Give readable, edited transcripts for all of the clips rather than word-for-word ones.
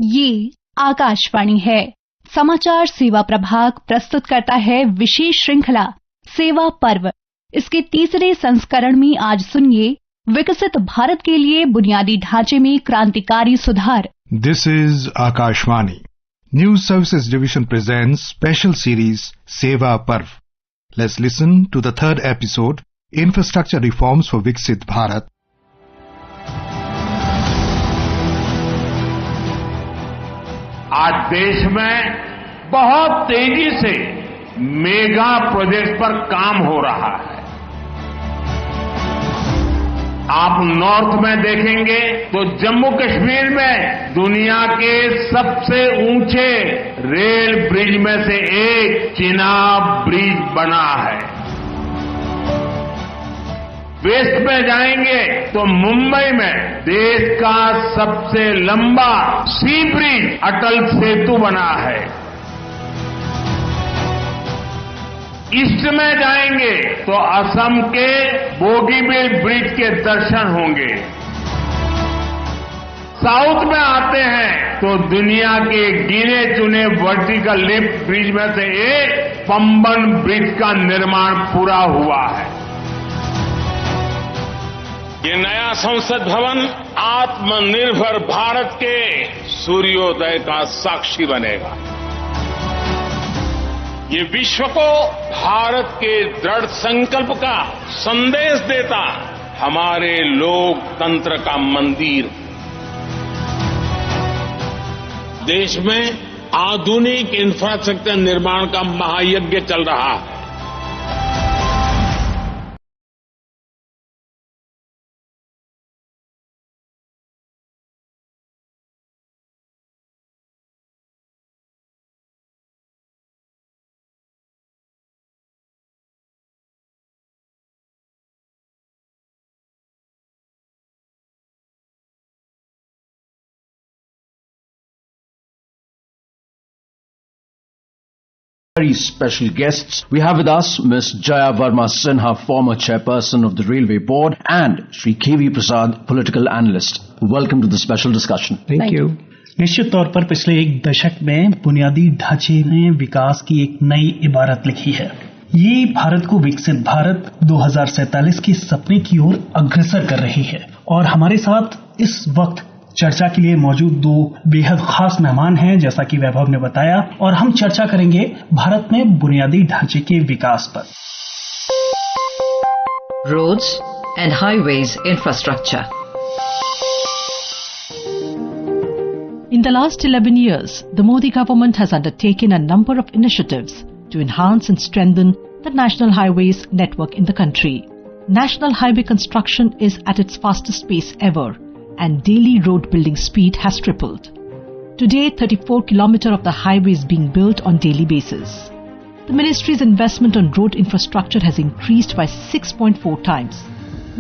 ये आकाशवाणी है। समाचार सेवा प्रभाग प्रस्तुत करता है विशेष श्रृंखला सेवा पर्व। इसके तीसरे संस्करण में आज सुनिए विकसित भारत के लिए बुनियादी ढांचे में क्रांतिकारी सुधार। This is Akashvani. News Services Division presents special series Seva Parv. Let's listen to the third episode, Infrastructure Reforms for Viksit Bharat. आज देश में बहुत तेजी से मेगा प्रोजेक्ट पर काम हो रहा है। आप नॉर्थ में देखेंगे तो जम्मू कश्मीर में दुनिया के सबसे ऊंचे रेल ब्रिज में से एक चिनाब ब्रिज बना है। वेस्ट में जाएंगे तो मुंबई में देश का सबसे लंबा सी ब्रिज अटल सेतु बना है। ईस्ट में जाएंगे तो असम के बोगीबील ब्रिज के दर्शन होंगे। साउथ में आते हैं तो दुनिया के गिने चुने वर्टिकल लिफ्ट ब्रिज में से एक पंबन ब्रिज का निर्माण पूरा हुआ है। ये नया संसद भवन आत्मनिर्भर भारत के सूर्योदय का साक्षी बनेगा। ये विश्व को भारत के दृढ़ संकल्प का संदेश देता हमारे लोकतंत्र का मंदिर। देश में आधुनिक इंफ्रास्ट्रक्चर निर्माण का महायज्ञ चल रहा है। Very special guests. We have with us Ms. Jaya Verma Sinha, former chairperson of the Railway Board, and Shri K.V. Prasad, political analyst. Welcome to the special discussion. Thank you. निश्चित तौर पर पिछले एक दशक में बुनियादी ढांचे ने विकास की एक नई इबारत लिखी है। ये भारत को विकसित भारत 2047 के सपने की ओर अग्रसर कर रही है। और हमारे साथ इस वक्त चर्चा के लिए मौजूद दो बेहद खास मेहमान हैं, जैसा कि वैभव ने बताया, और हम चर्चा करेंगे भारत में बुनियादी ढांचे के विकास पर। Roads and highways infrastructure. In the last 11 years, the Modi government has undertaken a number of initiatives to enhance and strengthen the national highways network in the country. National highway construction is at its fastest pace ever, and daily road building speed has tripled. Today, 34 kilometers of the highway is being built on daily basis. The ministry's investment on road infrastructure has increased by 6.4 times.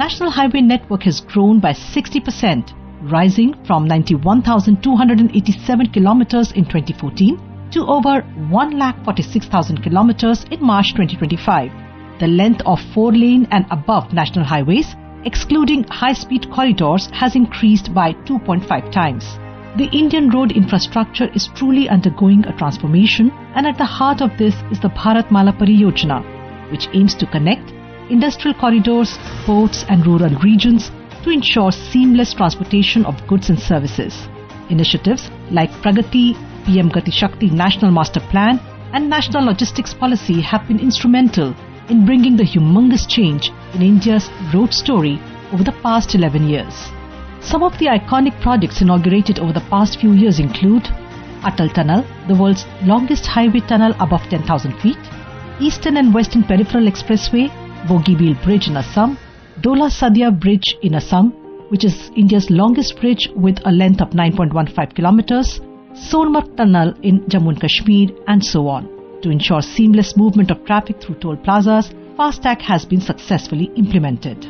National highway network has grown by 60%, rising from 91,287 kilometers in 2014 to over 1,46,000 kilometers in March 2025. The length of 4-lane and above national highways, excluding high-speed corridors, has increased by 2.5 times. The Indian road infrastructure is truly undergoing a transformation, and at the heart of this is the Bharatmala Pariyojana, which aims to connect industrial corridors, ports and rural regions to ensure seamless transportation of goods and services. Initiatives like Pragati, PM Gati Shakti National Master Plan and National Logistics Policy have been instrumental in bringing the humongous change in India's road story over the past 11 years. Some of the iconic projects inaugurated over the past few years include Atal Tunnel, the world's longest highway tunnel above 10,000 feet, Eastern and Western Peripheral Expressway, Bogiebeel Bridge in Assam, Dola Sadia Bridge in Assam, which is India's longest bridge with a length of 9.15 kilometers, Sonmarg Tunnel in Jammu and Kashmir, and so on. To ensure seamless movement of traffic through toll plazas, FASTag has been successfully implemented.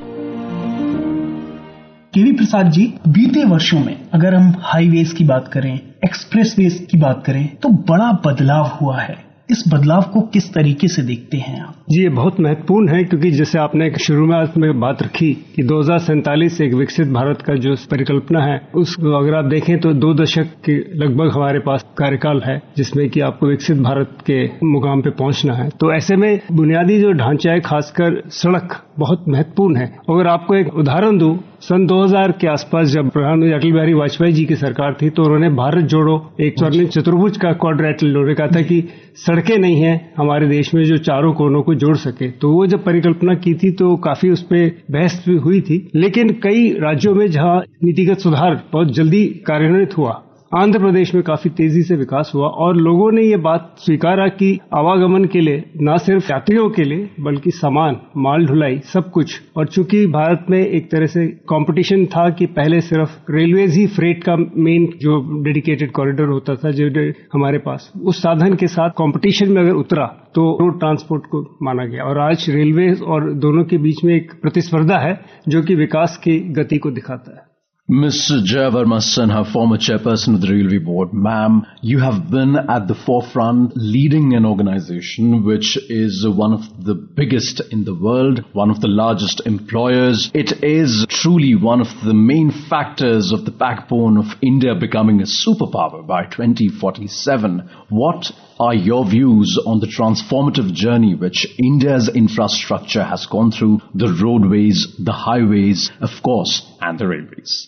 केवी प्रसाद जी, बीते वर्षों में अगर हम highways की बात करें, expressways की बात करें, तो बड़ा बदलाव हुआ है। इस बदलाव को किस तरीके से देखते हैं आप? जी, ये बहुत महत्वपूर्ण है, क्योंकि जैसे आपने शुरुआत में बात रखी कि 2047 एक विकसित भारत का जो परिकल्पना है, उस अगर आप देखें तो 2 दशक के लगभग हमारे पास कार्यकाल है, जिसमें कि आपको विकसित भारत के मुकाम पे पहुंचना है। तो ऐसे में बुनियादी जो ढांचा है, खासकर सड़क, बहुत महत्वपूर्ण है। अगर आपको एक उदाहरण दूं, सन 2000 के आसपास जब प्रधानमंत्री अटल बिहारी वाजपेयी जी की सरकार थी, तो उन्होंने भारत जोड़ो एक स्वर्णिम चतुर्भुज का क्वाड्रिलेटरल, उन्होंने कहा था कि सड़कें नहीं हैं हमारे देश में जो चारों कोनों को जोड़ सके। तो वो जब परिकल्पना की थी तो काफी उस पर बहस भी हुई थी, लेकिन कई राज्यों में जहां नीतिगत सुधार बहुत जल्दी कार्यान्वित हुआ, आंध्र प्रदेश में काफी तेजी से विकास हुआ और लोगों ने ये बात स्वीकारा कि आवागमन के लिए न सिर्फ यात्रियों के लिए बल्कि सामान, माल ढुलाई, सब कुछ। और चूंकि भारत में एक तरह से कंपटीशन था कि पहले सिर्फ रेलवेज ही फ्रेट का मेन जो डेडिकेटेड कॉरिडोर होता था जो हमारे पास, उस साधन के साथ कंपटीशन में अगर उतरा तो रोड ट्रांसपोर्ट को माना गया। और आज रेलवे और दोनों के बीच में एक प्रतिस्पर्धा है जो कि विकास की गति को दिखाता है। Ms. Jaya Varma Sinha, former chairperson of the Railway Board. Ma'am, you have been at the forefront leading an organization which is one of the biggest in the world, one of the largest employers. It is truly one of the main factors of the backbone of India becoming a superpower by 2047. What are your views on the transformative journey which India's infrastructure has gone through, the roadways, the highways, of course, and the railways?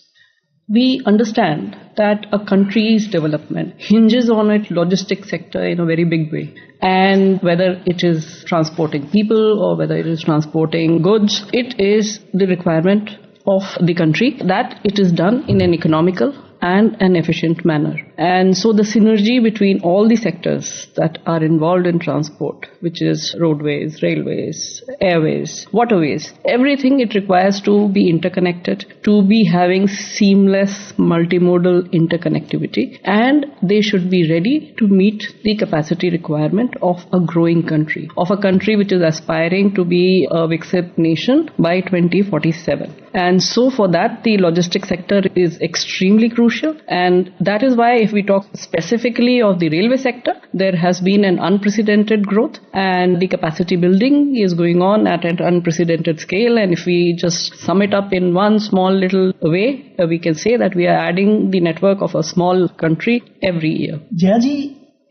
We understand that a country's development hinges on its logistics sector in a very big way. And whether it is transporting people or whether it is transporting goods, it is the requirement of the country that it is done in an economical and an efficient manner. And so the synergy between all the sectors that are involved in transport, which is roadways, railways, airways, waterways, everything it requires to be interconnected, to be having seamless multimodal interconnectivity, and they should be ready to meet the capacity requirement of a growing country, of a country which is aspiring to be a Viksit nation by 2047. And so for that, the logistics sector is extremely crucial, and that is why if we talk specifically of the railway sector, there has been an unprecedented growth and the capacity building is going on at an unprecedented scale. And if we just sum it up in one small little way, we can say that we are adding the network of a small country every year. Jaya जी,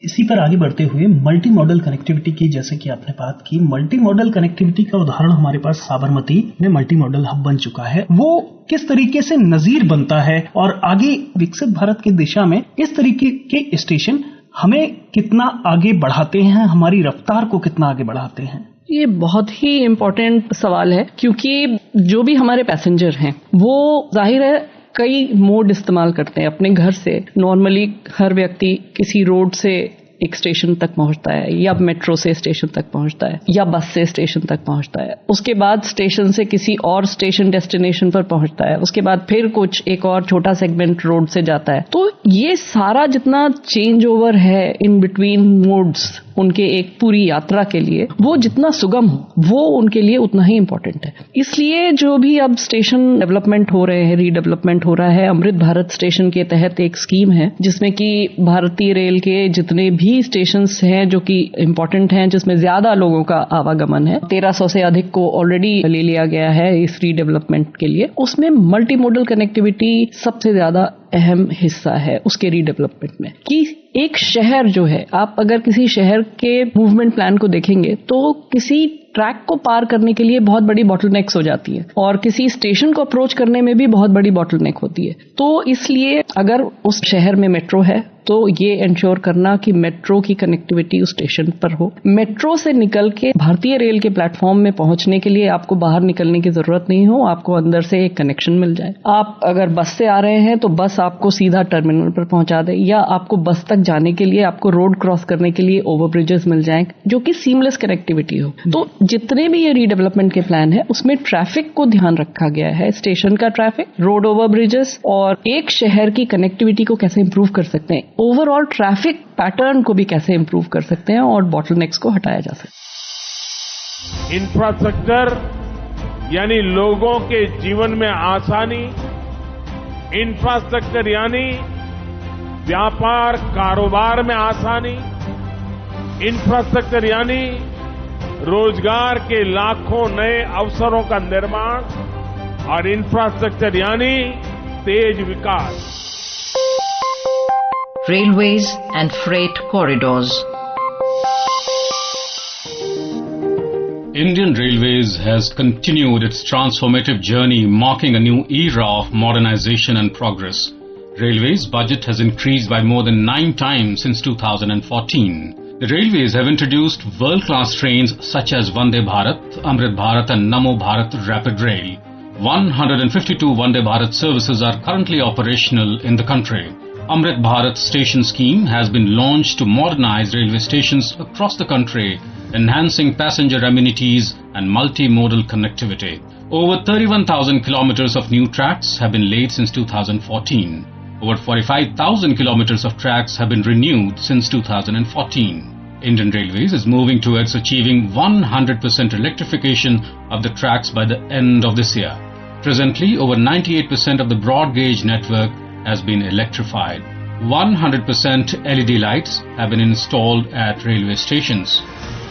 इसी पर आगे बढ़ते हुए multi modal connectivity की जैसे कि आपने बात की, मल्टी मॉडल कनेक्टिविटी का उदाहरण हमारे पास साबरमती में मल्टी मॉडल हब बन चुका है। वो किस तरीके से नजीर बनता है और आगे विकसित भारत की दिशा में इस तरीके के स्टेशन हमें कितना आगे बढ़ाते हैं, हमारी रफ्तार को कितना आगे बढ़ाते हैं? ये बहुत ही इम्पोर्टेंट सवाल है, क्योंकि जो भी हमारे पैसेंजर हैं वो जाहिर है कई मोड इस्तेमाल करते हैं। अपने घर से नॉर्मली हर व्यक्ति किसी रोड से एक स्टेशन तक पहुंचता है, या मेट्रो से स्टेशन तक पहुंचता है, या बस से स्टेशन तक पहुंचता है। उसके बाद स्टेशन से किसी और स्टेशन डेस्टिनेशन पर पहुंचता है। उसके बाद फिर कुछ एक और छोटा सेगमेंट रोड से जाता है। तो ये सारा जितना चेंज ओवर है इन बिटवीन मोड्स उनके एक पूरी यात्रा के लिए, वो जितना सुगम हो वो उनके लिए उतना ही इम्पोर्टेंट है। इसलिए जो भी अब स्टेशन डेवलपमेंट हो रहे हैं, रीडेवलपमेंट हो रहा है, अमृत भारत स्टेशन के तहत एक स्कीम है जिसमें कि भारतीय रेल के जितने भी स्टेशंस हैं जो कि इम्पोर्टेंट हैं, जिसमें ज्यादा लोगों का आवागमन है, 1300 से अधिक को ऑलरेडी ले लिया गया है इस रीडेवलपमेंट के लिए। उसमें मल्टी मोडल कनेक्टिविटी सबसे ज्यादा अहम हिस्सा है उसके रीडेवलपमेंट में। कि एक शहर जो है, आप अगर किसी शहर के मूवमेंट प्लान को देखेंगे तो किसी ट्रैक को पार करने के लिए बहुत बड़ी बॉटलनेक्स हो जाती है और किसी स्टेशन को अप्रोच करने में भी बहुत बड़ी बॉटलनेक होती है। तो इसलिए अगर उस शहर में मेट्रो है तो ये इंश्योर करना कि मेट्रो की कनेक्टिविटी उस स्टेशन पर हो। मेट्रो से निकल के भारतीय रेल के प्लेटफॉर्म में पहुंचने के लिए आपको बाहर निकलने की जरूरत नहीं हो, आपको अंदर से एक कनेक्शन मिल जाए। आप अगर बस से आ रहे हैं तो बस आपको सीधा टर्मिनल पर पहुंचा दे, या आपको बस तक जाने के लिए आपको रोड क्रॉस करने के लिए ओवरब्रिजेस मिल जाएं जो कि सीमलेस कनेक्टिविटी हो। तो जितने भी ये रीडेवलपमेंट के प्लान है उसमें ट्रैफिक को ध्यान रखा गया है, स्टेशन का ट्रैफिक, रोड ओवरब्रिजेस, और एक शहर की कनेक्टिविटी को कैसे इंप्रूव कर सकते हैं, ओवरऑल ट्रैफिक पैटर्न को भी कैसे इंप्रूव कर सकते हैं और बॉटलनेक्स को हटाया जा सकता है। इंफ्रास्ट्रक्चर यानी लोगों के जीवन में आसानी, इंफ्रास्ट्रक्चर यानी व्यापार कारोबार में आसानी, इंफ्रास्ट्रक्चर यानी रोजगार के लाखों नए अवसरों का निर्माण और इंफ्रास्ट्रक्चर यानी तेज विकास. Railways and freight corridors. Indian Railways has continued its transformative journey, marking a new era of modernization and progress. Railways budget has increased by more than 9 times since 2014. The Railways have introduced world-class trains such as Vande Bharat, Amrit Bharat and Namo Bharat Rapid Rail. 152 Vande Bharat services are currently operational in the country. Amrit Bharat Station Scheme has been launched to modernize railway stations across the country, enhancing passenger amenities and multimodal connectivity. Over 31,000 kilometers of new tracks have been laid since 2014. Over 45,000 kilometers of tracks have been renewed since 2014. Indian Railways is moving towards achieving 100% electrification of the tracks by the end of this year. Presently, over 98% of the broad gauge network has been electrified. 100% LED lights have been installed at railway stations.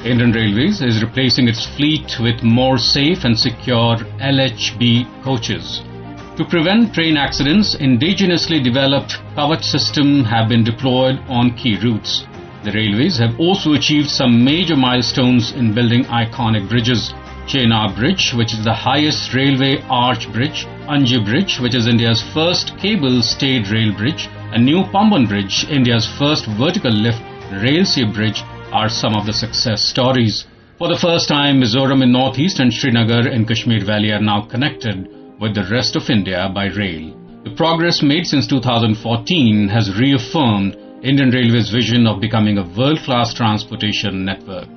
Indian Railways is replacing its fleet with more safe and secure LHB coaches. To prevent train accidents, indigenously developed Kavach system have been deployed on key routes. The railways have also achieved some major milestones in building iconic bridges. Chenab Bridge, which is the highest railway arch bridge, Anji Bridge, which is India's first cable-stayed rail bridge, and New Pamban Bridge, India's first vertical lift rail-sea bridge, are some of the success stories. For the first time, Mizoram in northeast and Srinagar in Kashmir Valley are now connected with the rest of India by rail. The progress made since 2014 has reaffirmed Indian Railways' vision of becoming a world-class transportation network.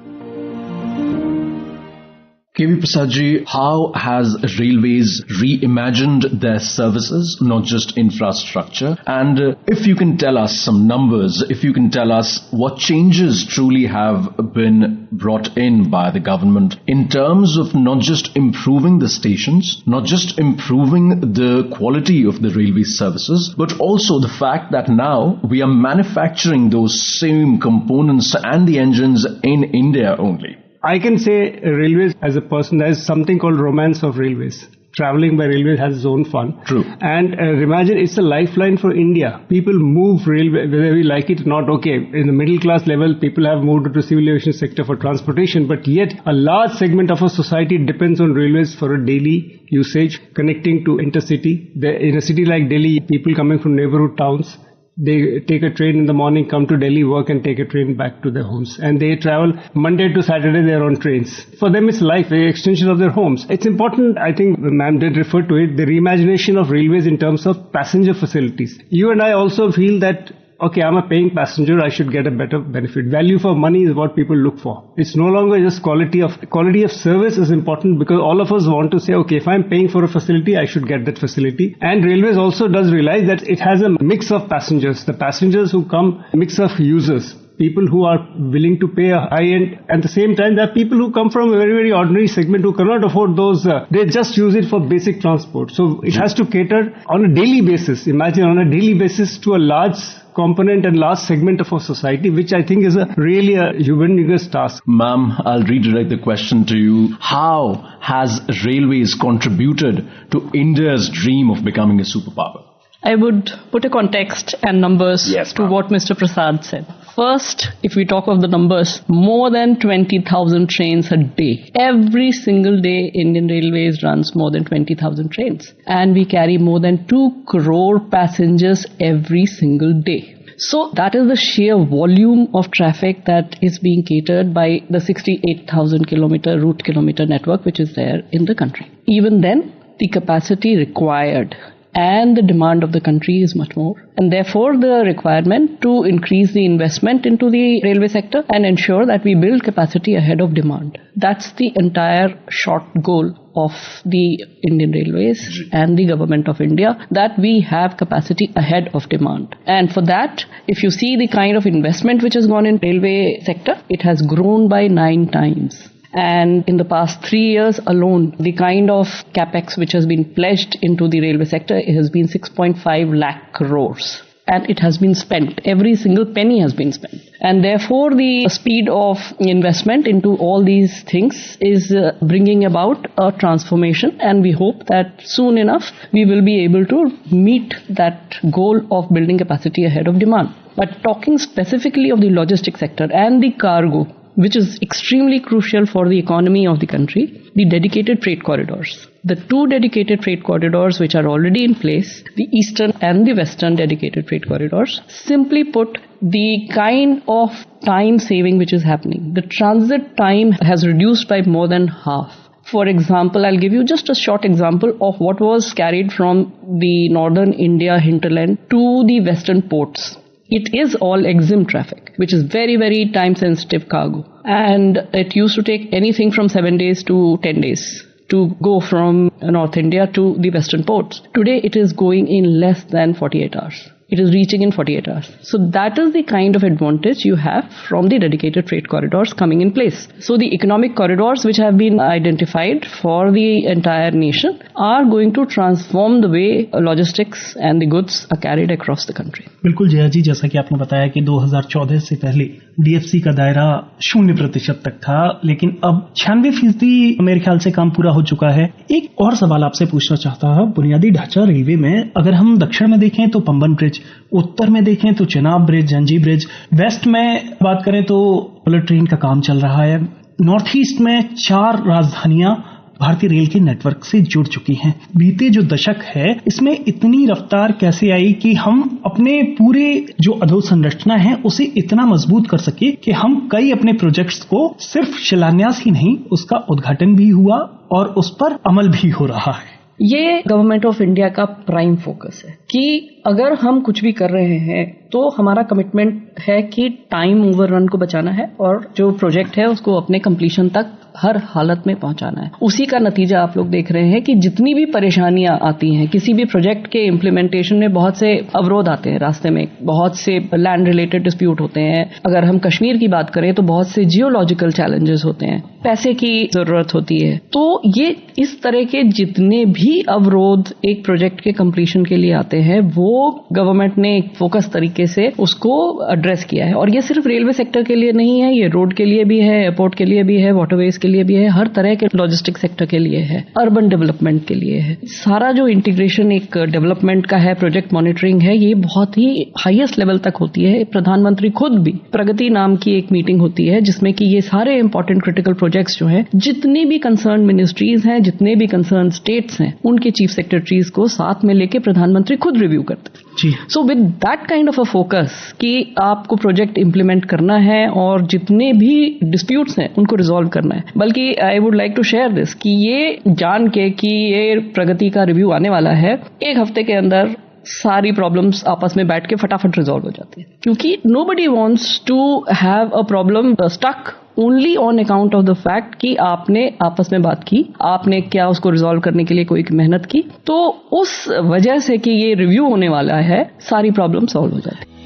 K.V. Prasad ji, how has Railways reimagined their services, not just infrastructure? And if you can tell us some numbers, if you can tell us what changes truly have been brought in by the government in terms of not just improving the stations, not just improving the quality of the railway services, but also the fact that now we are manufacturing those same components and the engines in India only. I can say railways, as a person, there is something called romance of railways. Traveling by railways has its own fun. True. And imagine it's a lifeline for India. People move railway, whether we like it or not. Okay, in the middle class level, people have moved to civil aviation sector for transportation, but yet a large segment of our society depends on railways for a daily usage, connecting to intercity. In a city like Delhi, people coming from neighborhood towns, they take a train in the morning, come to Delhi, work and take a train back to their homes. And they travel Monday to Saturday, they're on trains. For them, it's life, an extension of their homes. It's important, I think ma'am did refer to it, the reimagination of railways in terms of passenger facilities. You and I also feel that, okay, I'm a paying passenger, I should get a better benefit. Value for money is what people look for. It's no longer just quality of service is important, because all of us want to say, okay, if I'm paying for a facility, I should get that facility. And Railways also does realize that it has a mix of passengers. The passengers who come, mix of users. People who are willing to pay a high end. At the same time, there are people who come from a very, very ordinary segment who cannot afford those. They just use it for basic transport. So it has to cater on a daily basis. Imagine on a daily basis to a large component and large segment of our society, which I think is really a humongous task. Ma'am, I'll redirect the question to you. How has Railways contributed to India's dream of becoming a superpower? I would put a context and numbers to what Mr. Prasad said. First, if we talk of the numbers, more than 20,000 trains a day. Every single day, Indian Railways runs more than 20,000 trains. And we carry more than 2 crore passengers every single day. So that is the sheer volume of traffic that is being catered by the 68,000 kilometer route kilometer network which is there in the country. Even then, the capacity required and the demand of the country is much more. And therefore, the requirement to increase the investment into the railway sector and ensure that we build capacity ahead of demand. That's the entire short goal of the Indian Railways and the Government of India, that we have capacity ahead of demand. And for that, if you see the kind of investment which has gone in railway sector, it has grown by 9 times. And in the past 3 years alone, the kind of capex which has been pledged into the railway sector, it has been 6.5 lakh crores. And it has been spent. Every single penny has been spent. And therefore, the speed of investment into all these things is bringing about a transformation, and we hope that soon enough we will be able to meet that goal of building capacity ahead of demand. But talking specifically of the logistics sector and the cargo, which is extremely crucial for the economy of the country, the dedicated freight corridors. The two dedicated freight corridors which are already in place, the eastern and the western dedicated freight corridors, simply put, the kind of time saving which is happening, the transit time has reduced by more than half. For example, I'll give you just a short example of what was carried from the northern India hinterland to the western ports. It is all EXIM traffic, which is very, very time-sensitive cargo. And it used to take anything from 7 days to 10 days to go from North India to the western ports. Today, it is going in less than 48 hours. It is reaching in 48 hours. So that is the kind of advantage you have from the dedicated freight corridors coming in place. So the economic corridors which have been identified for the entire nation are going to transform the way logistics and the goods are carried across the country. बिल्कुल जया जी, जैसा कि आपने बताया कि 2014 से पहले DFC का दायरा 0% तक था, लेकिन अब 96% मेरे ख्याल से काम पूरा हो चुका है। एक और सवाल आपसे पूछना चाहता हूं, बुनियादी ढांचा रेलवे में अगर हम दक्षिण में देखें तो पंबन ब्रिज, उत्तर में देखें तो चेनाब ब्रिज, जंजी ब्रिज, वेस्ट में बात करें तो बुलेट ट्रेन का काम चल रहा है, नॉर्थ ईस्ट में 4 राजधानियां भारतीय रेल के नेटवर्क से जुड़ चुकी हैं। बीते जो दशक है इसमें इतनी रफ्तार कैसे आई कि हम अपने पूरे जो अधोसंरचना है उसे इतना मजबूत कर सके कि हम कई अपने प्रोजेक्ट्स को सिर्फ शिलान्यास ही नहीं, उसका उद्घाटन भी हुआ और उस पर अमल भी हो रहा है। ये गवर्नमेंट ऑफ इंडिया का प्राइम फोकस है कि अगर हम कुछ भी कर रहे हैं तो हमारा कमिटमेंट है कि टाइम ओवररन को बचाना है और जो प्रोजेक्ट है उसको अपने कंप्लीशन तक हर हालत में पहुंचाना है। उसी का नतीजा आप लोग देख रहे हैं कि जितनी भी परेशानियां आती हैं किसी भी प्रोजेक्ट के इम्प्लीमेंटेशन में, बहुत से अवरोध आते हैं रास्ते में, बहुत से लैंड रिलेटेड डिस्प्यूट होते हैं। अगर हम कश्मीर की बात करें तो बहुत से जियोलॉजिकल चैलेंजेस होते हैं, पैसे की जरूरत होती है। तो ये इस तरह के जितने भी अवरोध एक प्रोजेक्ट के कंप्लीशन के लिए आते हैं वो गवर्नमेंट ने एक फोकस तरीके से उसको एड्रेस किया है। और ये सिर्फ रेलवे सेक्टर के लिए नहीं है, ये रोड के लिए भी है, एयरपोर्ट के लिए भी है, वाटरवेज के लिए भी है, हर तरह के लॉजिस्टिक सेक्टर के लिए है, अर्बन डेवलपमेंट के लिए है। सारा जो इंटीग्रेशन एक डेवलपमेंट का है, प्रोजेक्ट मॉनिटरिंग है, ये बहुत ही हाईएस्ट लेवल तक होती है। प्रधानमंत्री खुद भी प्रगति नाम की एक मीटिंग होती है जिसमें कि ये सारे इंपॉर्टेंट क्रिटिकल प्रोजेक्ट्स जो हैं, जितनी भी कंसर्न मिनिस्ट्रीज हैं, जितने भी कंसर्न स्टेट्स हैं, उनके चीफ सेक्रेटरीज को साथ में लेके प्रधानमंत्री खुद रिव्यू करते हैं। So with that kind of a focus कि आपको प्रोजेक्ट इंप्लीमेंट करना है और जितने भी डिस्प्यूट्स हैं उनको रिजॉल्व करना है। बल्कि I would like to share this कि ये जान के कि ये प्रगति का रिव्यू आने वाला है, 1 हफ्ते के अंदर सारी प्रॉब्लम्स आपस में बैठ के फटाफट रिजॉल्व हो जाती है, क्योंकि nobody wants to have a problem stuck only on account of the fact कि आपने आपस में बात की, आपने क्या उसको रिजॉल्व करने के लिए कोई मेहनत की। तो उस वजह से कि ये रिव्यू होने वाला है, सारी प्रॉब्लम सॉल्व हो जाती है।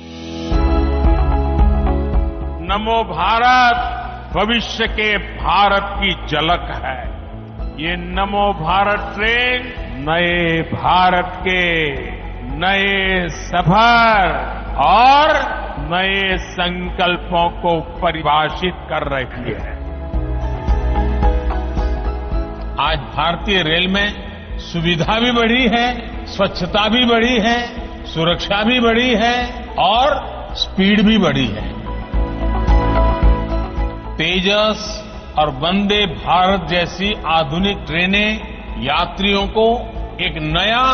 नमो भारत भविष्य के भारत की झलक है। ये नमो भारत ट्रेन नए भारत के नए सफर और नए संकल्पों को परिभाषित कर रही है। आज भारतीय रेल में सुविधा भी बढ़ी है, स्वच्छता भी बढ़ी है, सुरक्षा भी बढ़ी है और स्पीड भी बढ़ी है। तेजस और वंदे भारत जैसी आधुनिक ट्रेनें यात्रियों को एक नया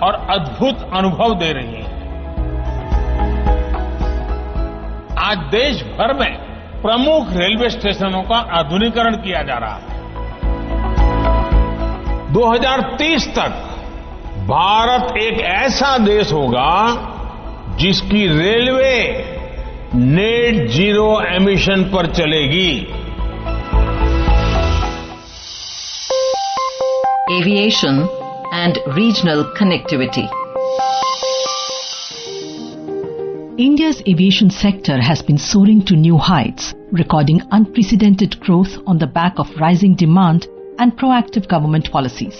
और अद्भुत अनुभव दे रही हैं। आज देश भर में प्रमुख रेलवे स्टेशनों का आधुनिकीकरण किया जा रहा है। 2030 तक भारत एक ऐसा देश होगा जिसकी रेलवे नेट जीरो एमिशन पर चलेगी। Aviation and regional connectivity. India's aviation sector has been soaring to new heights, recording unprecedented growth on the back of rising demand and proactive government policies.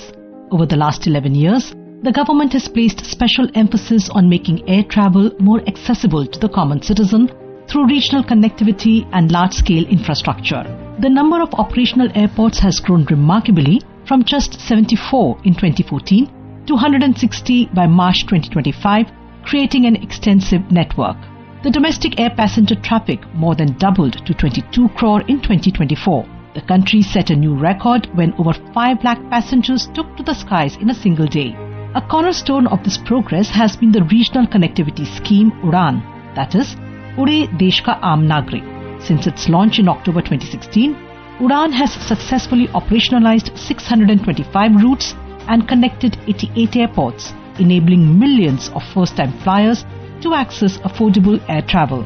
Over the last 11 years, the government has placed special emphasis on making air travel more accessible to the common citizen through regional connectivity and large-scale infrastructure. The number of operational airports has grown remarkably from just 74 in 2014 to 160 by March 2025, creating an extensive network. The domestic air passenger traffic more than doubled to 22 crore in 2024. The country set a new record when over 5 lakh passengers took to the skies in a single day. A cornerstone of this progress has been the regional connectivity scheme UDAN, that is, Ude Desh Ka Aam Nagrik. Since its launch in October 2016, UDAN has successfully operationalized 625 routes and connected 88 airports, enabling millions of first-time flyers to access affordable air travel.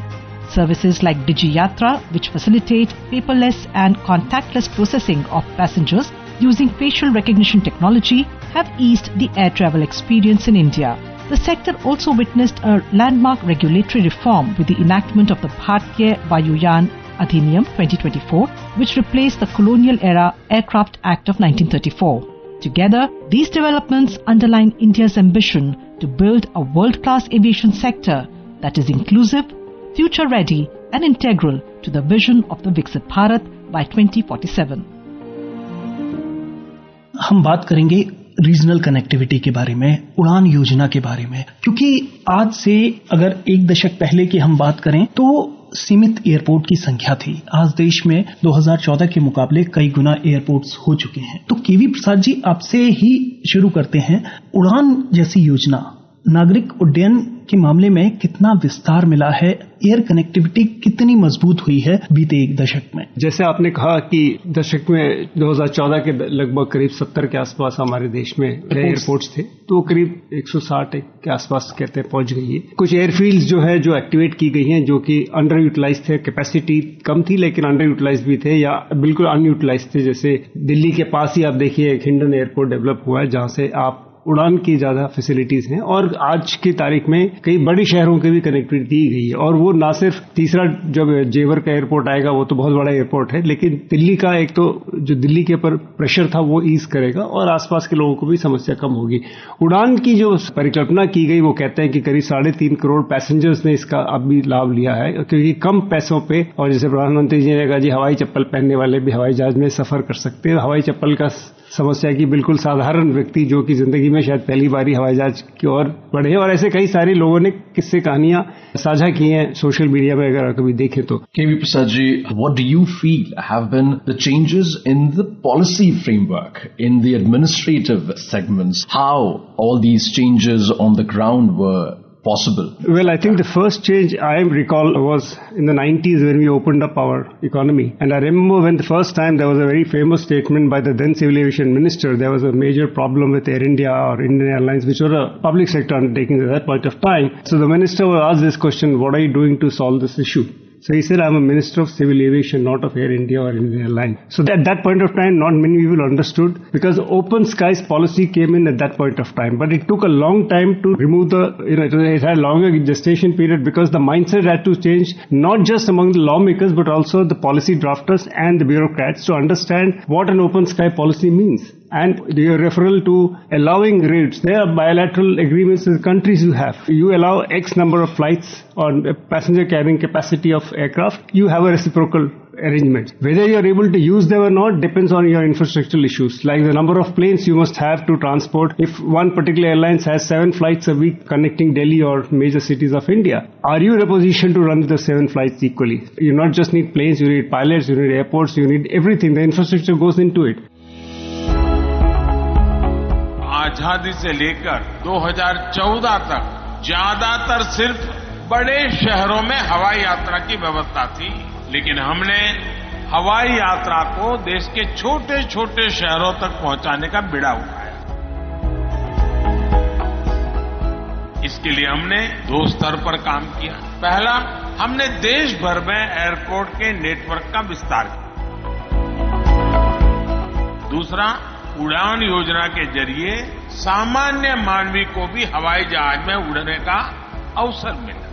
Services like DigiYatra, which facilitate paperless and contactless processing of passengers using facial recognition technology, have eased the air travel experience in India. The sector also witnessed a landmark regulatory reform with the enactment of the Bharatiya Vayuyan Adhiniyam 2024, which replaced the colonial-era Aircraft Act of 1934. Together, these developments underline India's ambition to build a world-class aviation sector that is inclusive, future-ready and integral to the vision of the Viksit Bharat by 2047. हम बात करेंगे regional connectivity के बारे में, उड़ान योजना के बारे में, क्योंकि आज से अगर एक दशक पहले की हम बात करें तो सीमित एयरपोर्ट की संख्या थी। आज देश में 2014 के मुकाबले कई गुना एयरपोर्ट्स हो चुके हैं। तो केवी प्रसाद जी, आपसे ही शुरू करते हैं। उड़ान जैसी योजना नागरिक उड्डयन के मामले में कितना विस्तार मिला है, एयर कनेक्टिविटी कितनी मजबूत हुई है बीते एक दशक में? जैसे आपने कहा कि दशक में 2014 के लगभग करीब 70 के आसपास हमारे देश में एयरपोर्ट्स थे, तो करीब 160 के आसपास कहते हैं पहुंच गई है। कुछ एयरफील्ड्स जो है जो एक्टिवेट की गई हैं, जो कि अंडर यूटिलाइज थे, कैपेसिटी कम थी लेकिन अंडर यूटिलाइज भी थे या बिल्कुल अनयूटिलाइज थे। जैसे दिल्ली के पास ही आप देखिए एक हिंडन एयरपोर्ट डेवलप हुआ है जहां से आप उड़ान की ज्यादा फैसिलिटीज हैं, और आज की तारीख में कई बड़ी शहरों की भी कनेक्टिविटी दी गई है। और वो ना सिर्फ तीसरा जब जेवर का एयरपोर्ट आएगा वो तो बहुत बड़ा एयरपोर्ट है, लेकिन दिल्ली का एक तो जो दिल्ली के ऊपर प्रेशर था वो ईज करेगा और आसपास के लोगों को भी समस्या कम होगी। उड़ान की जो परिकल्पना की गई वो कहते हैं कि करीब 3.5 करोड़ पैसेंजर्स ने इसका अब भी लाभ लिया है, क्योंकि कम पैसों पे, और जैसे प्रधानमंत्री जी ने कहा जी हवाई चप्पल पहनने वाले भी हवाई जहाज में सफर कर सकते हैं। हवाई चप्पल का समस्या की बिल्कुल साधारण व्यक्ति जो कि जिंदगी में शायद पहली बार ही हवाई जहाज की ओर बढ़े, और ऐसे कई सारे लोगों ने किस्से कहानियां साझा की हैं सोशल मीडिया में, अगर कभी देखें तो। केवी Prasad ji, what do you feel have been the changes in the policy framework, in the administrative segments? How all these changes on the ground were possible? Well, I think the first change I recall was in the 90s when we opened up our economy. And I remember when the first time there was a very famous statement by the then civil aviation minister. There was a major problem with Air India or Indian Airlines, which were a public sector undertaking at that point of time. So the minister was asked this question, what are you doing to solve this issue? So he said, I'm a minister of civil aviation, not of Air India or Indian Airlines. So at that point of time, not many people understood, because open skies policy came in at that point of time. But it took a long time to remove it had a longer gestation period, because the mindset had to change, not just among the lawmakers, but also the policy drafters and the bureaucrats to understand what an open sky policy means. And your referral to allowing routes, there are bilateral agreements with countries you have. You allow X number of flights on passenger carrying capacity of aircraft, you have a reciprocal arrangement. Whether you are able to use them or not depends on your infrastructural issues, like the number of planes you must have to transport. If one particular airline has 7 flights a week connecting Delhi or major cities of India, are you in a position to run the 7 flights equally? You not just need planes, you need pilots, you need airports, you need everything. The infrastructure goes into it. आजादी से लेकर 2014 तक ज्यादातर सिर्फ बड़े शहरों में हवाई यात्रा की व्यवस्था थी, लेकिन हमने हवाई यात्रा को देश के छोटे छोटे शहरों तक पहुंचाने का बीड़ा उठाया। इसके लिए हमने 2 स्तर पर काम किया। पहला, हमने देश भर में एयरपोर्ट के नेटवर्क का विस्तार किया। दूसरा, उड़ान योजना के जरिए सामान्य मानवी को भी हवाई जहाज में उड़ने का अवसर मिला।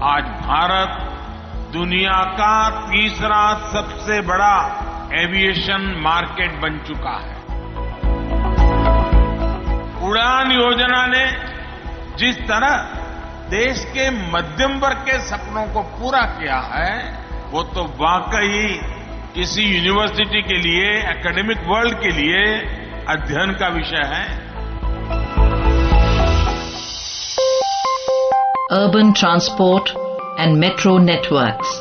आज भारत दुनिया का तीसरा सबसे बड़ा एविएशन मार्केट बन चुका है। उड़ान योजना ने जिस तरह देश के मध्यम वर्ग के सपनों को पूरा किया है, वो तो वाकई किसी यूनिवर्सिटी के लिए, एकेडमिक वर्ल्ड के लिए अध्ययन का विषय है। Urban transport and metro networks.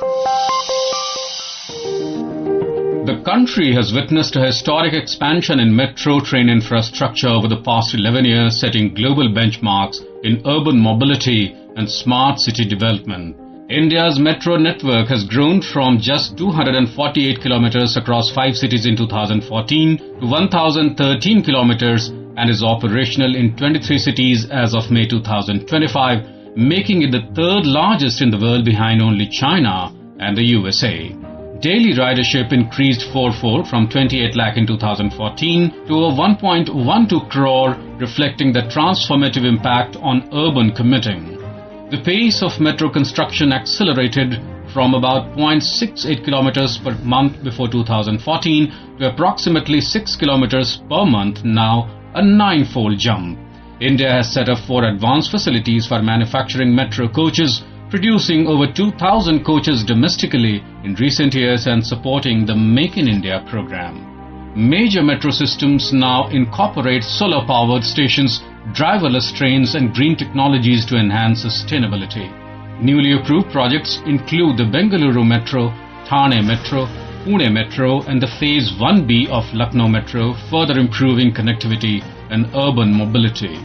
The country has witnessed a historic expansion in metro train infrastructure over the past 11 years, setting global benchmarks in urban mobility and smart city development. India's metro network has grown from just 248 kilometers across 5 cities in 2014 to 1,013 kilometers and is operational in 23 cities as of May 2025, making it the third largest in the world behind only China and the USA. Daily ridership increased fourfold from 28 lakh in 2014 to over 1.12 crore, reflecting the transformative impact on urban commuting. The pace of metro construction accelerated from about 0.68 kilometers per month before 2014 to approximately 6 kilometers per month now, a 9-fold jump. India has set up 4 advanced facilities for manufacturing metro coaches, producing over 2,000 coaches domestically in recent years and supporting the Make in India program. Major metro systems now incorporate solar-powered stations, driverless trains and green technologies to enhance sustainability. Newly approved projects include the Bengaluru Metro, Thane Metro, Pune Metro and the Phase 1B of Lucknow Metro, further improving connectivity and urban mobility.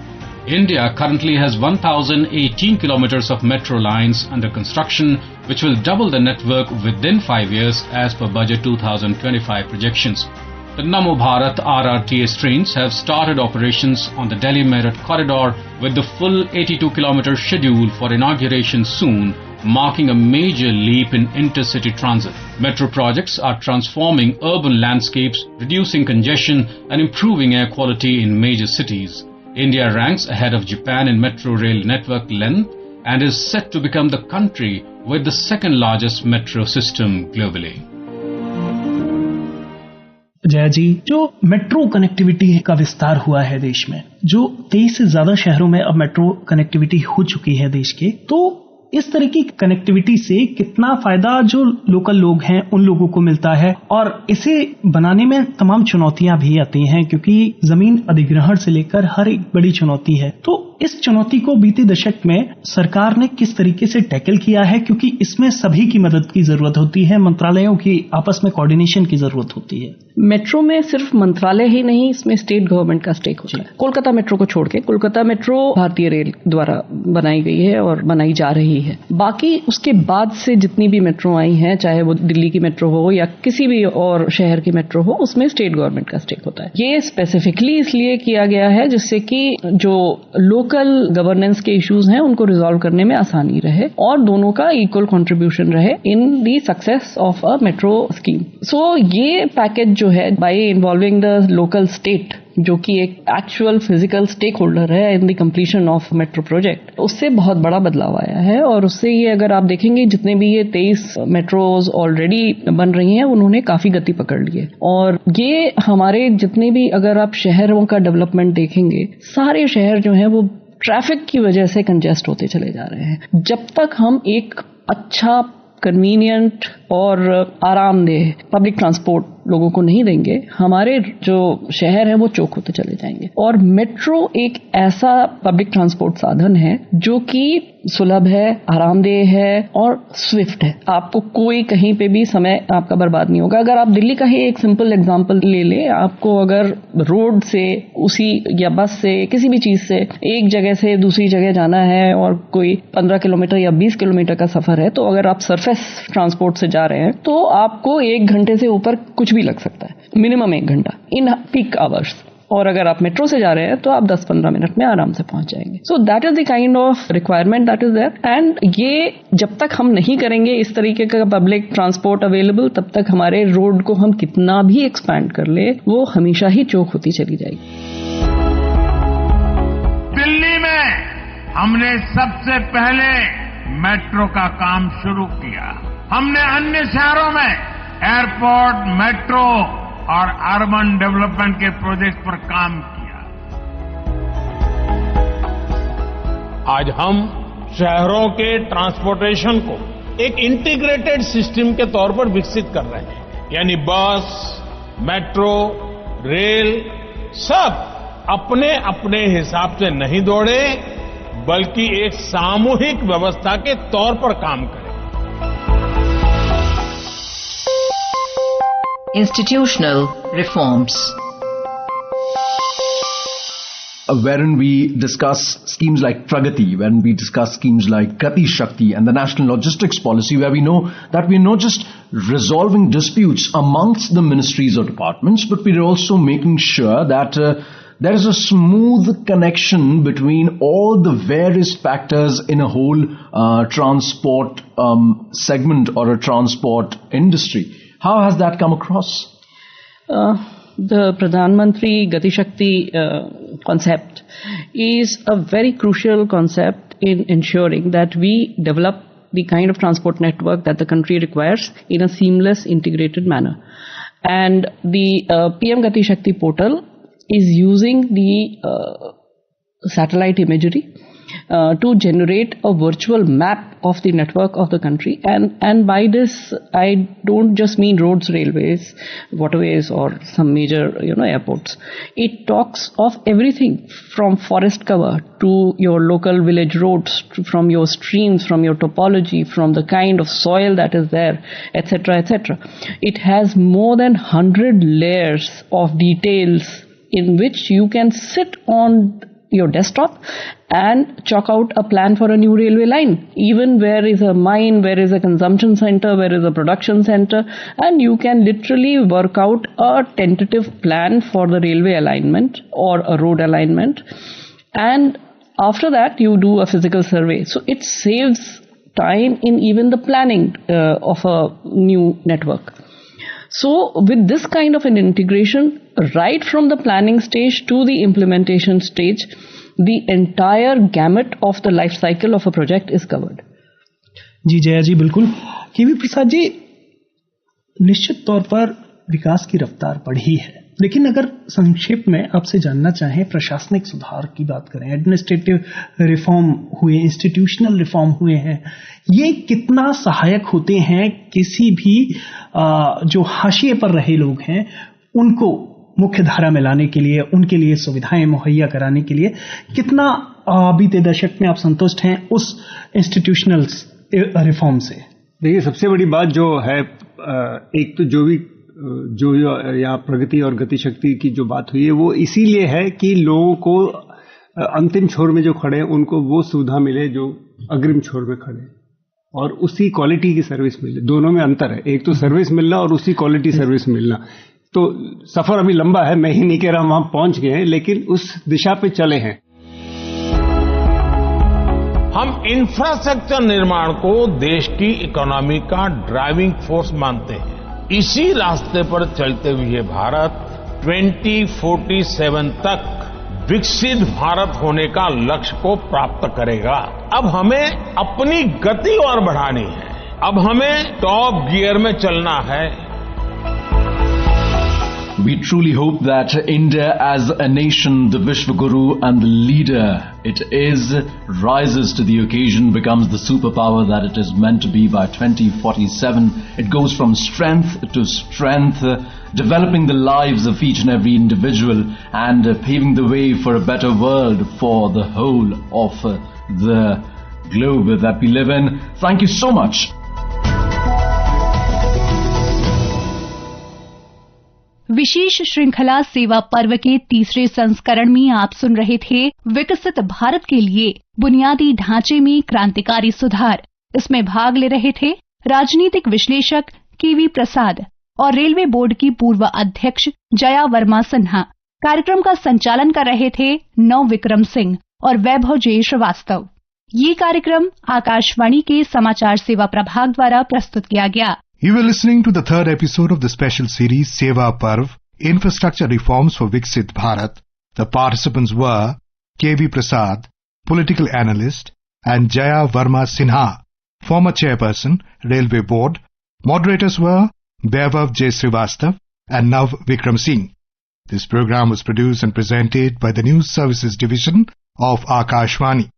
India currently has 1,018 kilometers of metro lines under construction, which will double the network within 5 years as per Budget 2025 projections. The Namo Bharat RRTS trains have started operations on the Delhi-Meerut corridor with the full 82-kilometer schedule for inauguration soon, marking a major leap in intercity transit. Metro projects are transforming urban landscapes, reducing congestion and improving air quality in major cities. India ranks ahead of Japan in metro rail network length and is set to become the country with the second largest metro system globally. Jaya जी, जो metro connectivity का विस्तार हुआ है देश में, जो 23 से ज्यादा शहरों में अब मेट्रो कनेक्टिविटी हो चुकी है देश के, तो इस तरह की कनेक्टिविटी से कितना फायदा जो लोकल लोग हैं उन लोगों को मिलता है, और इसे बनाने में तमाम चुनौतियां भी आती हैं क्योंकि जमीन अधिग्रहण से लेकर हर एक बड़ी चुनौती है। तो इस चुनौती को बीते दशक में सरकार ने किस तरीके से टैकल किया है, क्योंकि इसमें सभी की मदद की जरूरत होती है, मंत्रालयों की आपस में कोऑर्डिनेशन की जरूरत होती है। मेट्रो में सिर्फ मंत्रालय ही नहीं, इसमें स्टेट गवर्नमेंट का स्टेक होता है। कोलकाता मेट्रो को छोड़ के, कोलकाता मेट्रो भारतीय रेल द्वारा बनाई गई है और बनाई जा रही है। बाकी उसके बाद से जितनी भी मेट्रो आई हैं, चाहे वो दिल्ली की मेट्रो हो या किसी भी और शहर की मेट्रो हो, उसमें स्टेट गवर्नमेंट का स्टेक होता है। ये स्पेसिफिकली इसलिए किया गया है जिससे कि जो लोकल गवर्नेंस के इश्यूज हैं उनको रिजॉल्व करने में आसानी रहे और दोनों का इक्वल कंट्रीब्यूशन रहे in the success of a metro scheme. So ये पैकेज जो है, by involving the local state, जो कि एक एक्चुअल फिजिकल स्टेक होल्डर है in the completion of metro project, उससे बहुत बड़ा बदलाव आया है। और उससे ये अगर आप देखेंगे जितने भी ये 23 मेट्रोज ऑलरेडी बन रही हैं, उन्होंने काफी गति पकड़ ली है। और ये हमारे जितने भी अगर आप शहरों का डेवलपमेंट देखेंगे, सारे शहर जो है वो ट्रैफिक की वजह से कंजेस्ट होते चले जा रहे हैं। जब तक हम एक अच्छा, कन्वीनियंट और आरामदेह पब्लिक ट्रांसपोर्ट लोगों को नहीं देंगे, हमारे जो शहर है वो चोक होते चले जाएंगे। और मेट्रो एक ऐसा पब्लिक ट्रांसपोर्ट साधन है जो कि सुलभ है, आरामदेह है और स्विफ्ट है। आपको कोई कहीं पे भी समय आपका बर्बाद नहीं होगा। अगर आप दिल्ली का ही एक सिंपल एग्जांपल ले लें, आपको अगर रोड से उसी या बस से किसी भी चीज से एक जगह से दूसरी जगह जाना है और कोई 15 किलोमीटर या 20 किलोमीटर का सफर है, तो अगर आप सरफेस ट्रांसपोर्ट से जा रहे हैं तो आपको 1 घंटे से ऊपर कुछ भी लग सकता है, मिनिमम 1 घंटा इन पीक आवर्स। और अगर आप मेट्रो से जा रहे हैं तो आप 10-15 मिनट में आराम से पहुंच जाएंगे। So that is the kind of requirement that is there. And ये जब तक हम नहीं करेंगे इस तरीके का पब्लिक ट्रांसपोर्ट अवेलेबल, तब तक हमारे रोड को हम कितना भी एक्सपैंड कर ले, वो हमेशा ही चोक होती चली जाएगी। दिल्ली में हमने सबसे पहले मेट्रो का काम शुरू किया। हमने अन्य शहरों में एयरपोर्ट, मेट्रो और अर्बन डेवलपमेंट के प्रोजेक्ट पर काम किया। आज हम शहरों के ट्रांसपोर्टेशन को एक इंटीग्रेटेड सिस्टम के तौर पर विकसित कर रहे हैं। यानी बस, मेट्रो, रेल सब अपने अपने हिसाब से नहीं दौड़े, बल्कि एक सामूहिक व्यवस्था के तौर पर काम करें। Institutional reforms. Wherein we discuss schemes like Pragati, wherein we discuss schemes like Gati Shakti and the National Logistics Policy, where we know that we're not just resolving disputes amongst the ministries or departments, but we're also making sure that there is a smooth connection between all the various factors in a whole transport segment or a transport industry. How has that come across? The Pradhan Mantri Gati Shakti concept is a very crucial concept in ensuring that we develop the kind of transport network that the country requires in a seamless, integrated manner. And the PM Gati Shakti portal is using the satellite imagery to generate a virtual map of the network of the country, and by this I don't just mean roads, railways, waterways, or some major airports. It talks of everything from forest cover to your local village roads, from your streams, from your topology, from the kind of soil that is there, etc., etc. It has more than 100 layers of details in which you can sit on your desktop and chalk out a plan for a new railway line, even where is a mine, where is a consumption center, where is a production center, and you can literally work out a tentative plan for the railway alignment or a road alignment, and after that you do a physical survey. So it saves time in even the planning of a new network. So with this kind of an integration, right from the planning stage to the implementation stage, the entire gamut of the life cycle of a project is covered. जी जया जी, बिल्कुल। केवी प्रसाद जी, निश्चित तौर पर विकास की रफ्तार बढ़ी है, लेकिन अगर संक्षेप में आपसे जानना चाहें, प्रशासनिक सुधार की बात करें, एडमिनिस्ट्रेटिव रिफॉर्म हुए, इंस्टीट्यूशनल रिफॉर्म हुए हैं, ये कितना सहायक होते हैं किसी भी जो हाशिए पर रहे लोग हैं उनको मुख्य धारा में लाने के लिए, उनके लिए सुविधाएं मुहैया कराने के लिए? कितना बीते दशक में आप संतुष्ट हैं उस इंस्टीट्यूशनल रिफॉर्म से? देखिए, सबसे बड़ी बात जो है, एक तो जो यहाँ प्रगति और गति शक्ति की जो बात हुई है वो इसीलिए है कि लोगों को अंतिम छोर में जो खड़े हैं उनको वो सुविधा मिले जो अग्रिम छोर में खड़े, और उसी क्वालिटी की सर्विस मिले। दोनों में अंतर है, एक तो सर्विस मिलना और उसी क्वालिटी सर्विस मिलना। तो सफर अभी लंबा है, मैं ही नहीं कह रहा वहां पहुंच गए हैं, लेकिन उस दिशा पे चले हैं। हम इंफ्रास्ट्रक्चर निर्माण को देश की इकोनॉमी का ड्राइविंग फोर्स मानते हैं। इसी रास्ते पर चलते हुए भारत 2047 तक विकसित भारत होने का लक्ष्य को प्राप्त करेगा। अब हमें अपनी गति और बढ़ानी है, अब हमें टॉप गियर में चलना है। We truly hope that India as a nation, the Vishwaguru and the leader it is, rises to the occasion, becomes the superpower that it is meant to be by 2047. It goes from strength to strength, developing the lives of each and every individual and paving the way for a better world for the whole of the globe that we live in. Thank you so much. विशेष श्रृंखला सेवा पर्व के तीसरे संस्करण में आप सुन रहे थे विकसित भारत के लिए बुनियादी ढांचे में क्रांतिकारी सुधार। इसमें भाग ले रहे थे राजनीतिक विश्लेषक केवी प्रसाद और रेलवे बोर्ड की पूर्व अध्यक्ष जया वर्मा सिन्हा। कार्यक्रम का संचालन कर रहे थे नव विक्रम सिंह और वैभव जे श्रीवास्तव। ये कार्यक्रम आकाशवाणी के समाचार सेवा प्रभाग द्वारा प्रस्तुत किया गया। You were listening to the third episode of the special series Seva Parv, Infrastructure Reforms for Viksit Bharat. The participants were K.V. Prasad, political analyst, and Jaya Verma Sinha, former chairperson, Railway Board. Moderators were Vaibhav J. Srivastav and Nav Vikram Singh. This program was produced and presented by the News Services Division of Akashvani.